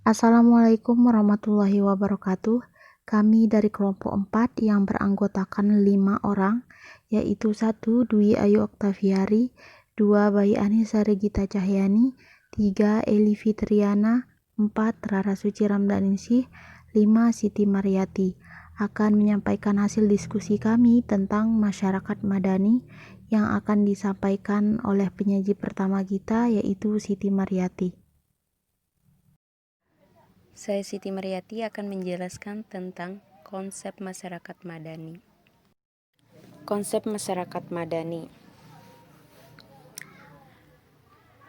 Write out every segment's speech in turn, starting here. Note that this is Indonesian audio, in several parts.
Assalamualaikum warahmatullahi wabarakatuh. Kami dari kelompok 4 yang beranggotakan 5 orang, yaitu 1. Dwi Ayu Oktaviari, 2. Bayi Anissa Regita Cahyani, 3. Eli Fitriana, 4. Rara Suci Ramdaningsih, 5. Siti Mariati, akan menyampaikan hasil diskusi kami tentang masyarakat madani yang akan disampaikan oleh penyaji pertama kita, yaitu Siti Mariati. Saya Siti Mariati akan menjelaskan tentang konsep masyarakat madani. Konsep masyarakat madani.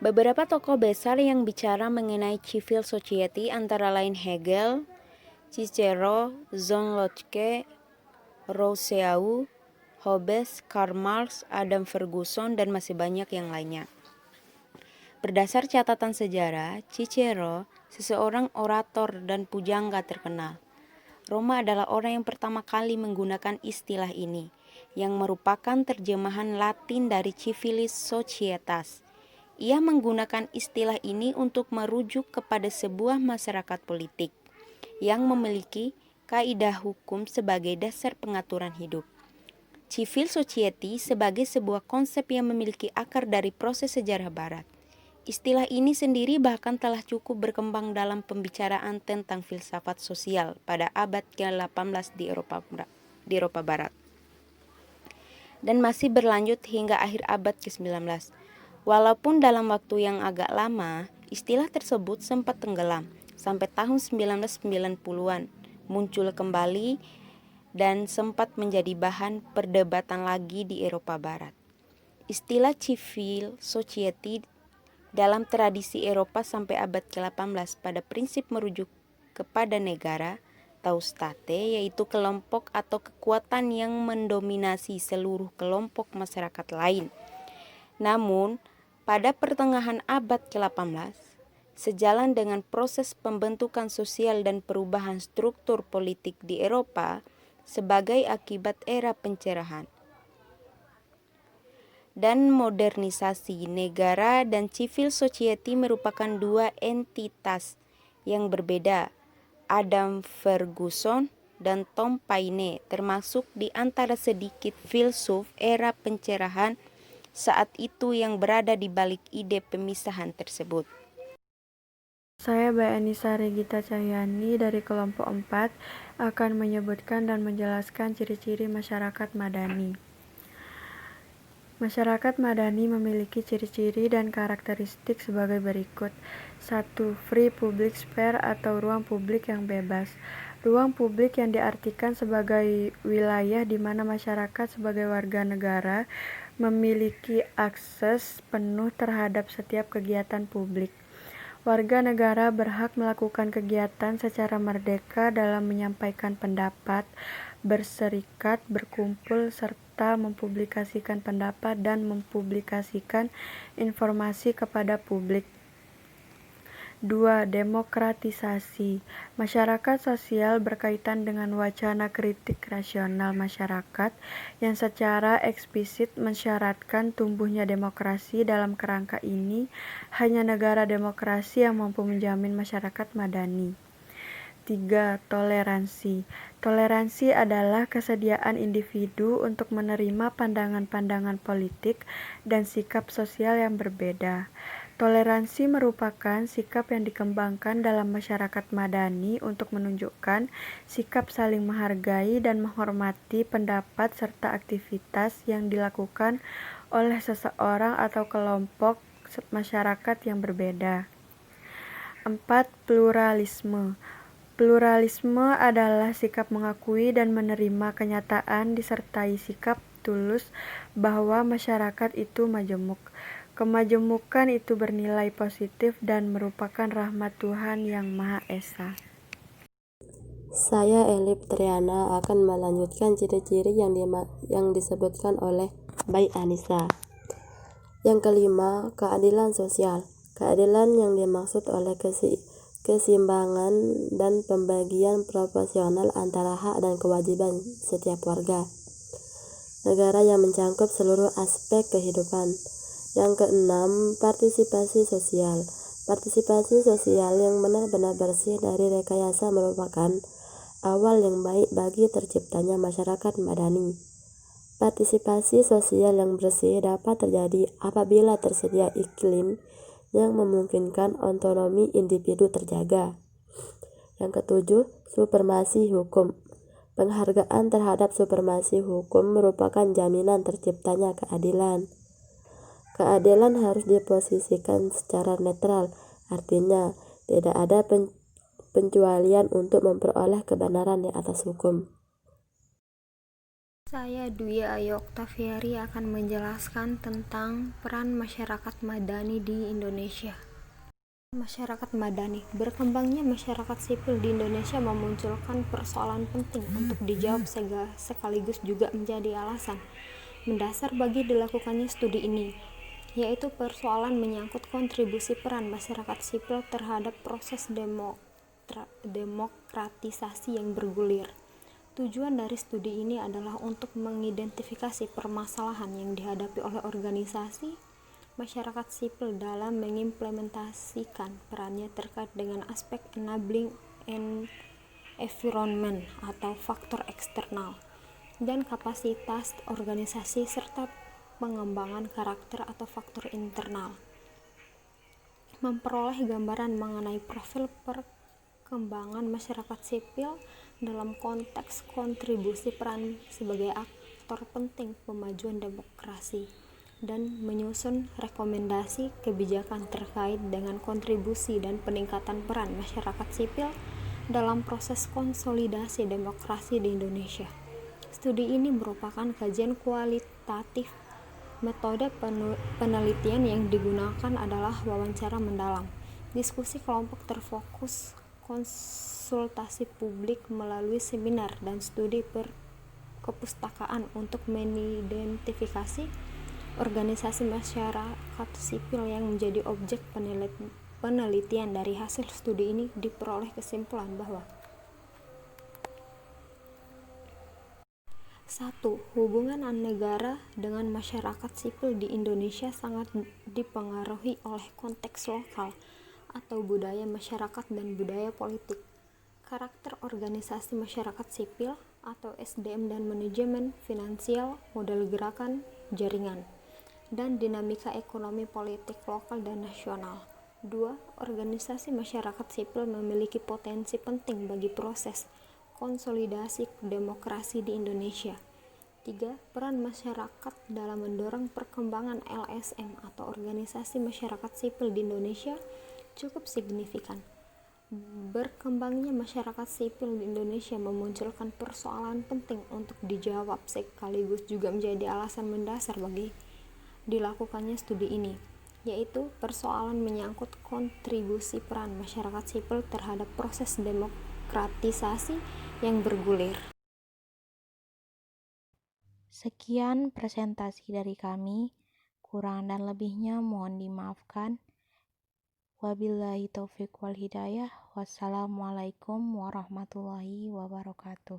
Beberapa tokoh besar yang bicara mengenai civil society antara lain Hegel, Cicero, John Locke, Rousseau, Hobbes, Karl Marx, Adam Ferguson, dan masih banyak yang lainnya. Berdasar catatan sejarah, Cicero seseorang orator dan pujangga terkenal. Roma adalah orang yang pertama kali menggunakan istilah ini, yang merupakan terjemahan Latin dari civilis societas. Ia menggunakan istilah ini untuk merujuk kepada sebuah masyarakat politik yang memiliki kaidah hukum sebagai dasar pengaturan hidup. Civil society sebagai sebuah konsep yang memiliki akar dari proses sejarah barat. Istilah ini sendiri bahkan telah cukup berkembang dalam pembicaraan tentang filsafat sosial pada abad ke-18 di Eropa Barat. Dan masih berlanjut hingga akhir abad ke-19. Walaupun dalam waktu yang agak lama, istilah tersebut sempat tenggelam sampai tahun 1990-an, muncul kembali dan sempat menjadi bahan perdebatan lagi di Eropa Barat. Istilah civil society dalam tradisi Eropa sampai abad ke-18 pada prinsip merujuk kepada negara atau state, yaitu kelompok atau kekuatan yang mendominasi seluruh kelompok masyarakat lain. Namun, pada pertengahan abad ke-18, sejalan dengan proses pembentukan sosial dan perubahan struktur politik di Eropa sebagai akibat era pencerahan dan modernisasi, negara dan civil society merupakan dua entitas yang berbeda. Adam Ferguson dan Tom Paine termasuk di antara sedikit filsuf era pencerahan saat itu yang berada di balik ide pemisahan tersebut. Saya Bayi Anissa Regita Cahyani dari kelompok 4 akan menyebutkan dan menjelaskan ciri-ciri masyarakat madani. Masyarakat madani memiliki ciri-ciri dan karakteristik sebagai berikut. 1. Free public sphere atau ruang publik yang bebas. Ruang publik yang diartikan sebagai wilayah di mana masyarakat sebagai warga negara memiliki akses penuh terhadap setiap kegiatan publik. Warga negara berhak melakukan kegiatan secara merdeka dalam menyampaikan pendapat, berserikat, berkumpul, serta mempublikasikan pendapat dan mempublikasikan informasi kepada publik. 2. Demokratisasi. Masyarakat sosial berkaitan dengan wacana kritik rasional masyarakat yang secara eksplisit mensyaratkan tumbuhnya demokrasi. Dalam kerangka ini, hanya negara demokrasi yang mampu menjamin masyarakat madani. 3. Toleransi. Toleransi adalah kesediaan individu untuk menerima pandangan-pandangan politik dan sikap sosial yang berbeda. Toleransi merupakan sikap yang dikembangkan dalam masyarakat madani untuk menunjukkan sikap saling menghargai dan menghormati pendapat serta aktivitas yang dilakukan oleh seseorang atau kelompok masyarakat yang berbeda. 4. Pluralisme. Pluralisme adalah sikap mengakui dan menerima kenyataan disertai sikap tulus bahwa masyarakat itu majemuk. Kemajemukan itu bernilai positif dan merupakan rahmat Tuhan Yang Maha Esa. Saya Eli Fitriana akan melanjutkan ciri-ciri yang disebutkan oleh Bayi Anissa. Yang kelima, keadilan sosial. Keadilan yang dimaksud oleh keseimbangan dan pembagian proporsional antara hak dan kewajiban setiap warga negara yang mencangkup seluruh aspek kehidupan. Yang keenam, partisipasi sosial. Partisipasi sosial yang benar-benar bersih dari rekayasa merupakan awal yang baik bagi terciptanya masyarakat madani. Partisipasi sosial yang bersih dapat terjadi apabila tersedia iklim yang memungkinkan otonomi individu terjaga. Yang ketujuh, supremasi hukum. Penghargaan terhadap supremasi hukum merupakan jaminan terciptanya keadilan. Keadilan harus diposisikan secara netral, artinya tidak ada pengecualian untuk memperoleh kebenaran di atas hukum. Saya Dwi Ayu Oktaviari akan menjelaskan tentang peran masyarakat madani di Indonesia. Masyarakat madani. Berkembangnya masyarakat sipil di Indonesia memunculkan persoalan penting untuk dijawab sekaligus juga menjadi alasan mendasar bagi dilakukannya studi ini, yaitu persoalan menyangkut kontribusi peran masyarakat sipil terhadap proses demokratisasi yang bergulir. Tujuan dari studi ini adalah untuk mengidentifikasi permasalahan yang dihadapi oleh organisasi masyarakat sipil dalam mengimplementasikan perannya terkait dengan aspek enabling environment atau faktor eksternal dan kapasitas organisasi serta pengembangan karakter atau faktor internal. Memperoleh gambaran mengenai profil perkembangan masyarakat sipil dalam konteks kontribusi peran sebagai aktor penting pemajuan demokrasi dan menyusun rekomendasi kebijakan terkait dengan kontribusi dan peningkatan peran masyarakat sipil dalam proses konsolidasi demokrasi di Indonesia. Studi ini merupakan kajian kualitatif. Metode penelitian yang digunakan adalah wawancara mendalam, diskusi kelompok terfokus, konsultasi publik melalui seminar dan studi perpustakaan untuk mengidentifikasi organisasi masyarakat sipil yang menjadi objek penelitian. Dari hasil studi ini diperoleh kesimpulan bahwa 1. Hubungan negara dengan masyarakat sipil di Indonesia sangat dipengaruhi oleh konteks lokal atau budaya masyarakat dan budaya politik. Karakter organisasi masyarakat sipil atau SDM dan manajemen, finansial, model gerakan, jaringan, dan dinamika ekonomi politik lokal dan nasional. 2. Organisasi masyarakat sipil memiliki potensi penting bagi proses konsolidasi demokrasi di Indonesia. 3. Peran masyarakat dalam mendorong perkembangan LSM atau organisasi masyarakat sipil di Indonesia cukup signifikan. Berkembangnya masyarakat sipil di Indonesia memunculkan persoalan penting untuk dijawab sekaligus juga menjadi alasan mendasar bagi dilakukannya studi ini, yaitu persoalan menyangkut kontribusi peran masyarakat sipil terhadap proses demokratisasi yang bergulir. Sekian presentasi dari kami, kurang dan lebihnya mohon dimaafkan. Wabillahi taufiq wal hidayah. Wassalamualaikum warahmatullahi wabarakatuh.